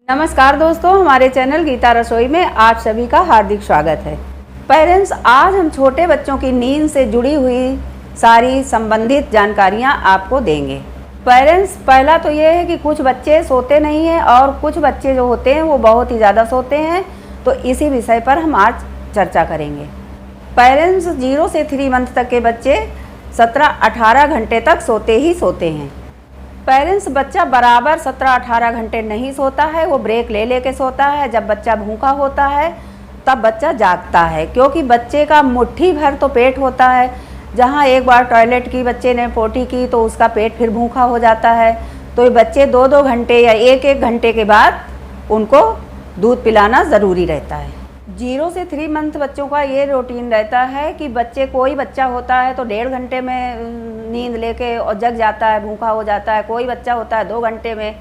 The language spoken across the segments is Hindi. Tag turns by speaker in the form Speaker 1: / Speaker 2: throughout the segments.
Speaker 1: नमस्कार दोस्तों, हमारे चैनल गीता रसोई में आप सभी का हार्दिक स्वागत है। पेरेंट्स, आज हम छोटे बच्चों की नींद से जुड़ी हुई सारी संबंधित जानकारियां आपको देंगे। पेरेंट्स, पहला तो ये है कि कुछ बच्चे सोते नहीं हैं और कुछ बच्चे जो होते हैं वो बहुत ही ज़्यादा सोते हैं, तो इसी विषय पर हम आज चर्चा करेंगे। पेरेंट्स, 0 से 3 मंथ तक के बच्चे 17-18 घंटे तक सोते ही सोते हैं। पेरेंट्स, बच्चा बराबर 17-18 घंटे नहीं सोता है, वो ब्रेक ले लेके सोता है। जब बच्चा भूखा होता है तब बच्चा जागता है, क्योंकि बच्चे का मुट्ठी भर तो पेट होता है। जहाँ एक बार टॉयलेट की बच्चे ने पोटी की तो उसका पेट फिर भूखा हो जाता है। तो ये बच्चे 2-2 घंटे या 1-1 घंटे के बाद उनको दूध पिलाना ज़रूरी रहता है। 0 से 3 मंथ बच्चों का ये रूटीन रहता है कि कोई बच्चा होता है तो 1.5 घंटे में नींद लेके और जग जाता है, भूखा हो जाता है। कोई बच्चा होता है 2 घंटे में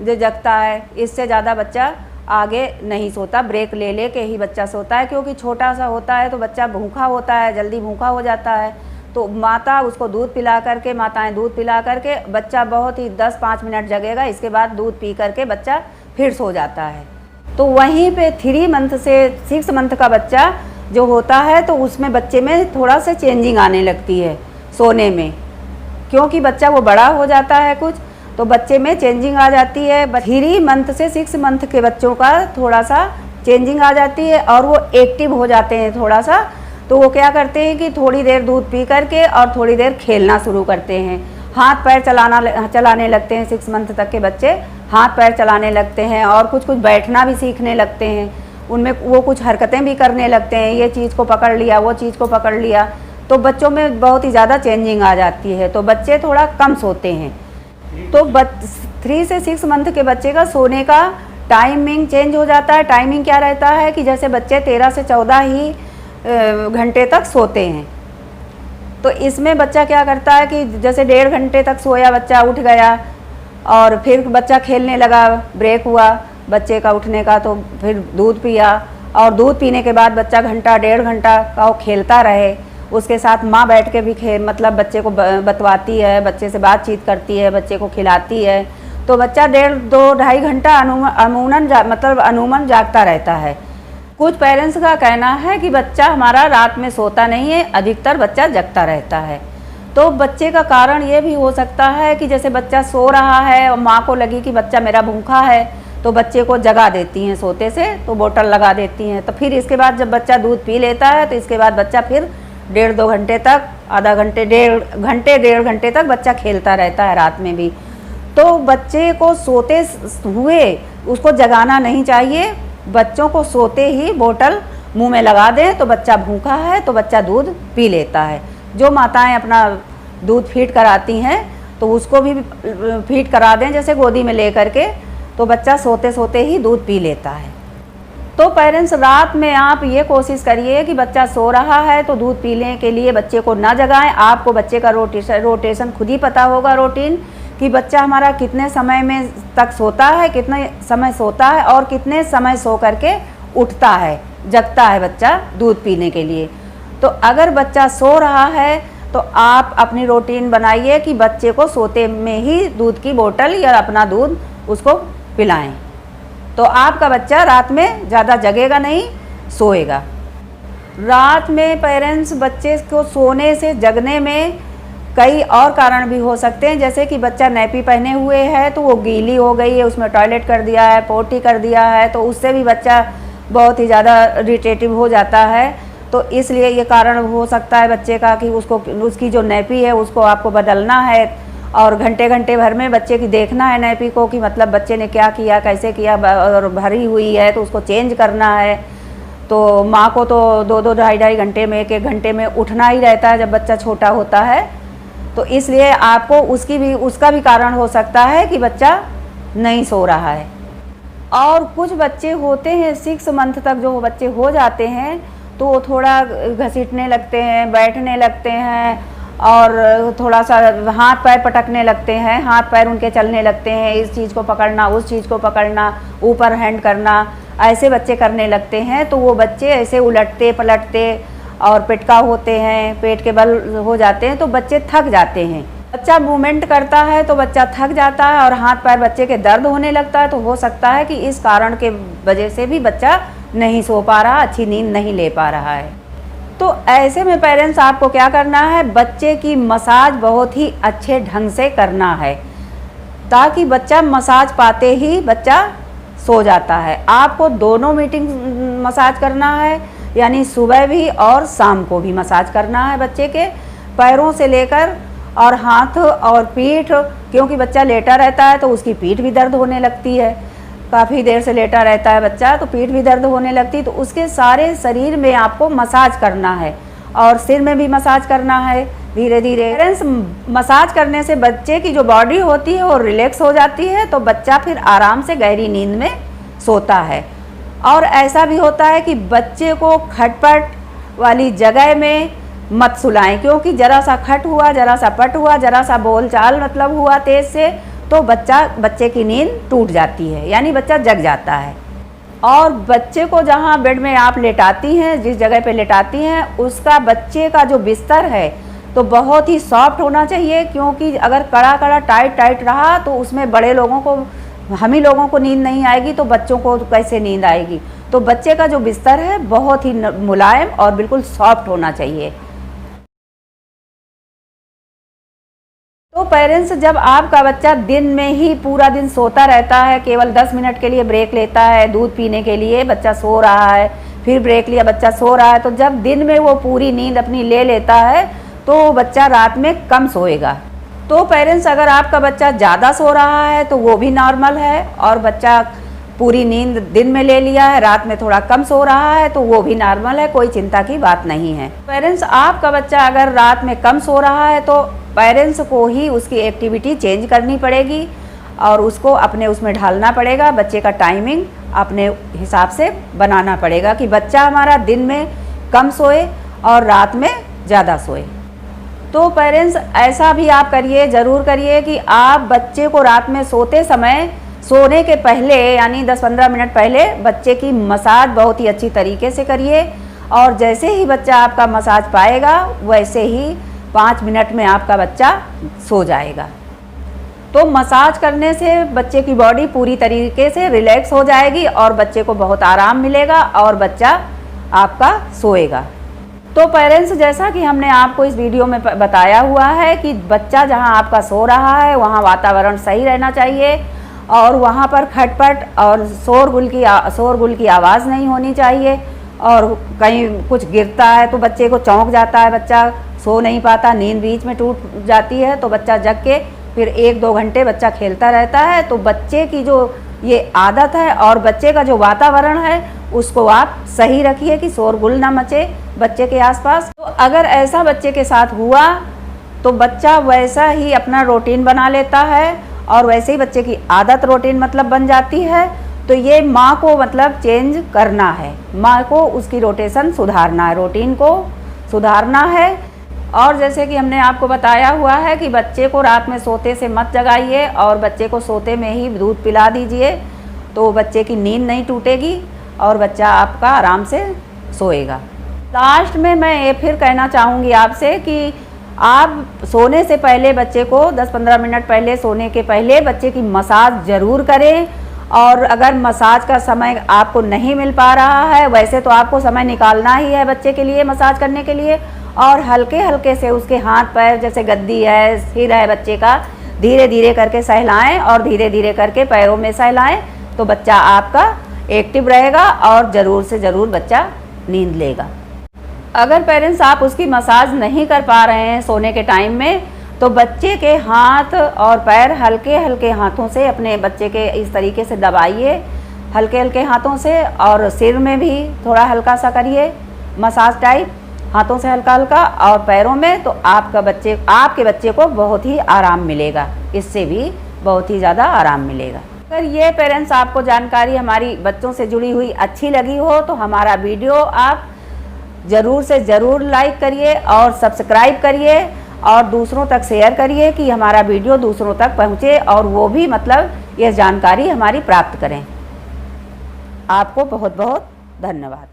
Speaker 1: जो जगता है। इससे ज़्यादा बच्चा आगे नहीं सोता, ब्रेक ले लेके ही बच्चा सोता है, क्योंकि छोटा सा होता है तो बच्चा भूखा होता है, जल्दी भूखा हो जाता है। तो माता उसको दूध पिला करके, माताएँ दूध पिला करके बच्चा बहुत ही 10-5 मिनट जगेगा, इसके बाद दूध पी करके बच्चा फिर सो जाता है। तो वहीं पे 3 मंथ से 6 मंथ का बच्चा जो होता है तो उसमें बच्चे में थोड़ा सा चेंजिंग आने लगती है सोने में, क्योंकि बच्चा वो बड़ा हो जाता है कुछ, तो बच्चे में चेंजिंग आ जाती है। 3 मंथ से 6 मंथ के बच्चों का थोड़ा सा चेंजिंग आ जाती है और वो एक्टिव हो जाते हैं थोड़ा सा। तो वो क्या करते हैं कि थोड़ी देर दूध पी करके और थोड़ी देर खेलना शुरू करते हैं, हाथ पैर चलाने लगते हैं। 6 मंथ तक के बच्चे हाथ पैर चलाने लगते हैं और कुछ बैठना भी सीखने लगते हैं। उनमें वो कुछ हरकतें भी करने लगते हैं, ये चीज़ को पकड़ लिया, वो चीज़ को पकड़ लिया। तो बच्चों में बहुत ही ज़्यादा चेंजिंग आ जाती है, तो बच्चे थोड़ा कम सोते हैं। तो 3 से 6 मंथ के बच्चे का सोने का टाइमिंग चेंज हो जाता है। टाइमिंग क्या रहता है कि जैसे बच्चे 13 से 14 ही घंटे तक सोते हैं, तो इसमें बच्चा क्या करता है कि जैसे 1.5 घंटे तक सोया, बच्चा उठ गया और फिर बच्चा खेलने लगा, ब्रेक हुआ बच्चे का उठने का, तो फिर दूध पिया और दूध पीने के बाद बच्चा घंटा 1.5 घंटा का वो खेलता रहे। उसके साथ माँ बैठ के भी मतलब बच्चे को बतवाती है, बच्चे से बातचीत करती है, बच्चे को खिलाती है। तो बच्चा 1.5-2-2.5 घंटा अमूमन जागता रहता है। कुछ पेरेंट्स का कहना है कि बच्चा हमारा रात में सोता नहीं है, अधिकतर बच्चा जगता रहता है। तो बच्चे का कारण ये भी हो सकता है कि जैसे बच्चा सो रहा है और माँ को लगी कि बच्चा मेरा भूखा है, तो बच्चे को जगा देती हैं सोते से, तो बोतल लगा देती हैं। तो फिर इसके बाद जब बच्चा दूध पी लेता है तो इसके बाद बच्चा फिर 1.5-2 घंटे तक, आधा घंटे, 1.5 घंटे तक बच्चा खेलता रहता है रात में भी। तो बच्चे को सोते हुए उसको जगाना नहीं चाहिए। बच्चों को सोते ही बोतल मुंह में लगा दें तो बच्चा भूखा है तो बच्चा दूध पी लेता है। जो माताएं अपना दूध फीड कराती हैं तो उसको भी फीड करा दें, जैसे गोदी में ले करके, तो बच्चा सोते सोते ही दूध पी लेता है। तो पेरेंट्स, रात में आप ये कोशिश करिए कि बच्चा सो रहा है तो दूध पीने के लिए बच्चे को ना जगाएं। आपको बच्चे का रोटेशन खुद ही पता होगा, रूटीन, कि बच्चा हमारा कितने समय में तक सोता है, कितने समय सोता है और कितने समय सो करके उठता है, जगता है बच्चा दूध पीने के लिए। तो अगर बच्चा सो रहा है तो आप अपनी रूटीन बनाइए कि बच्चे को सोते में ही दूध की बोतल या अपना दूध उसको पिलाएं, तो आपका बच्चा रात में ज़्यादा जगेगा नहीं, सोएगा। रात में पेरेंट्स, बच्चे को सोने से जगने में कई और कारण भी हो सकते हैं, जैसे कि बच्चा नैपी पहने हुए है तो वो गीली हो गई है, उसमें टॉयलेट कर दिया है, पोटी कर दिया है, तो उससे भी बच्चा बहुत ही ज़्यादा इरिटेटिव हो जाता है। तो इसलिए ये कारण हो सकता है बच्चे का कि उसकी जो नैपी है उसको आपको बदलना है और घंटे घंटे भर में बच्चे की देखना है नैपी को, कि मतलब बच्चे ने क्या किया, कैसे किया, और भरी हुई है तो उसको चेंज करना है। तो माँ को तो 2-2, 2.5 घंटे में, 1-1 घंटे में उठना ही रहता है जब बच्चा छोटा होता है। तो इसलिए आपको उसका भी कारण हो सकता है कि बच्चा नहीं सो रहा है। और कुछ बच्चे होते हैं 6 मंथ तक, जो बच्चे हो जाते हैं तो वो थोड़ा घसीटने लगते हैं, बैठने लगते हैं और थोड़ा सा हाथ पैर पटकने लगते हैं, हाथ पैर उनके चलने लगते हैं, इस चीज़ को पकड़ना, उस चीज़ को पकड़ना, ऊपर हैंड करना, ऐसे बच्चे करने लगते हैं। तो वो बच्चे ऐसे उलटते पलटते और पिटका होते हैं, पेट के बल हो जाते हैं, तो बच्चे थक जाते हैं। बच्चा मूवमेंट करता है तो बच्चा थक जाता है और हाथ पैर बच्चे के दर्द होने लगता है, तो हो सकता है कि इस कारण के वजह से भी बच्चा नहीं सो पा रहा, अच्छी नींद नहीं ले पा रहा है। तो ऐसे में पेरेंट्स आपको क्या करना है, बच्चे की मसाज बहुत ही अच्छे ढंग से करना है, ताकि बच्चा मसाज पाते ही बच्चा सो जाता है। आपको दोनों मीटिंग मसाज करना है, यानी सुबह भी और शाम को भी मसाज करना है बच्चे के पैरों से लेकर और हाथ और पीठ, क्योंकि बच्चा लेटा रहता है तो उसकी पीठ भी दर्द होने लगती है, काफ़ी देर से लेटा रहता है बच्चा तो पीठ भी दर्द होने लगती है। तो उसके सारे शरीर में आपको मसाज करना है और सिर में भी मसाज करना है धीरे धीरे। पेरेंट्स मसाज करने से बच्चे की जो बॉडी होती है वो रिलैक्स हो जाती है, तो बच्चा फिर आराम से गहरी नींद में सोता है। और ऐसा भी होता है कि बच्चे को खटपट वाली जगह में मत सुलाएं, क्योंकि ज़रा सा खट हुआ, ज़रा सा पट हुआ, ज़रा सा बोलचाल मतलब हुआ तेज़ से, तो बच्चे की नींद टूट जाती है, यानी बच्चा जग जाता है। और बच्चे को जहाँ बेड में आप लेटाती हैं, जिस जगह पे लेटाती हैं, उसका बच्चे का जो बिस्तर है तो बहुत ही सॉफ्ट होना चाहिए, क्योंकि अगर कड़ा कड़ा टाइट टाइट रहा तो उसमें बड़े लोगों को, हम ही लोगों को नींद नहीं आएगी तो बच्चों को कैसे नींद आएगी। तो बच्चे का जो बिस्तर है बहुत ही मुलायम और बिल्कुल सॉफ्ट होना चाहिए। तो पेरेंट्स, जब आपका बच्चा दिन में ही पूरा दिन सोता रहता है, केवल 10 मिनट के लिए ब्रेक लेता है दूध पीने के लिए, बच्चा सो रहा है, फिर ब्रेक लिया, बच्चा सो रहा है, तो जब दिन में वो पूरी नींद अपनी ले लेता है तो बच्चा रात में कम सोएगा। तो पेरेंट्स, अगर आपका बच्चा ज़्यादा सो रहा है तो वो भी नॉर्मल है, और बच्चा पूरी नींद दिन में ले लिया है, रात में थोड़ा कम सो रहा है तो वो भी नॉर्मल है, कोई चिंता की बात नहीं है। पेरेंट्स, आपका बच्चा अगर रात में कम सो रहा है तो पेरेंट्स को ही उसकी एक्टिविटी चेंज करनी पड़ेगी और उसको अपने उसमें ढालना पड़ेगा। बच्चे का टाइमिंग अपने हिसाब से बनाना पड़ेगा कि बच्चा हमारा दिन में कम सोए और रात में ज़्यादा सोए। तो पेरेंट्स, ऐसा भी आप करिए, ज़रूर करिए कि आप बच्चे को रात में सोते समय, सोने के पहले यानी 10-15 मिनट पहले बच्चे की मसाज बहुत ही अच्छी तरीके से करिए, और जैसे ही बच्चा आपका मसाज पाएगा वैसे ही 5 मिनट में आपका बच्चा सो जाएगा। तो मसाज करने से बच्चे की बॉडी पूरी तरीके से रिलैक्स हो जाएगी और बच्चे को बहुत आराम मिलेगा और बच्चा आपका सोएगा। तो पेरेंट्स, जैसा कि हमने आपको इस वीडियो में बताया हुआ है कि बच्चा जहां आपका सो रहा है वहां वातावरण सही रहना चाहिए और वहां पर खटपट और शोरगुल की आवाज़ नहीं होनी चाहिए, और कहीं कुछ गिरता है तो बच्चे को चौंक जाता है, बच्चा सो नहीं पाता, नींद बीच में टूट जाती है, तो बच्चा जग के फिर 1-2 घंटे बच्चा खेलता रहता है। तो बच्चे की जो ये आदत है और बच्चे का जो वातावरण है उसको आप सही रखिए कि शोरगुल ना मचे बच्चे के आसपास। तो अगर ऐसा बच्चे के साथ हुआ तो बच्चा वैसा ही अपना रूटीन बना लेता है और वैसे ही बच्चे की आदत रूटीन मतलब बन जाती है। तो ये माँ को मतलब चेंज करना है, माँ को उसकी रोटेशन सुधारना है, रूटीन को सुधारना है। और जैसे कि हमने आपको बताया हुआ है कि बच्चे को रात में सोते से मत जगाइए और बच्चे को सोते में ही दूध पिला दीजिए, तो बच्चे की नींद नहीं टूटेगी और बच्चा आपका आराम से सोएगा। लास्ट में मैं ये फिर कहना चाहूँगी आपसे कि आप सोने से पहले बच्चे को 10-15 मिनट पहले, सोने के पहले बच्चे की मसाज ज़रूर करें। और अगर मसाज का समय आपको नहीं मिल पा रहा है, वैसे तो आपको समय निकालना ही है बच्चे के लिए मसाज करने के लिए, और हल्के हल्के से उसके हाथ पैर, जैसे गद्दी है, सिर है बच्चे का, धीरे धीरे करके सहलाएं और धीरे धीरे करके पैरों में सहलाएं, तो बच्चा आपका एक्टिव रहेगा और ज़रूर से ज़रूर बच्चा नींद लेगा। अगर पेरेंट्स आप उसकी मसाज नहीं कर पा रहे हैं सोने के टाइम में, तो बच्चे के हाथ और पैर हल्के हल्के हाथों से अपने बच्चे के इस तरीके से दबाइए, हल्के हल्के हाथों से, और सिर में भी थोड़ा हल्का सा करिए मसाज टाइप, हाथों से हल्का हल्का, और पैरों में, तो आपके बच्चे को बहुत ही आराम मिलेगा, इससे भी बहुत ही ज़्यादा आराम मिलेगा। अगर ये पेरेंट्स आपको जानकारी हमारी बच्चों से जुड़ी हुई अच्छी लगी हो तो हमारा वीडियो आप ज़रूर से ज़रूर लाइक करिए और सब्सक्राइब करिए और दूसरों तक शेयर करिए कि हमारा वीडियो दूसरों तक पहुँचे और वो भी मतलब ये जानकारी हमारी प्राप्त करें। आपको बहुत बहुत धन्यवाद।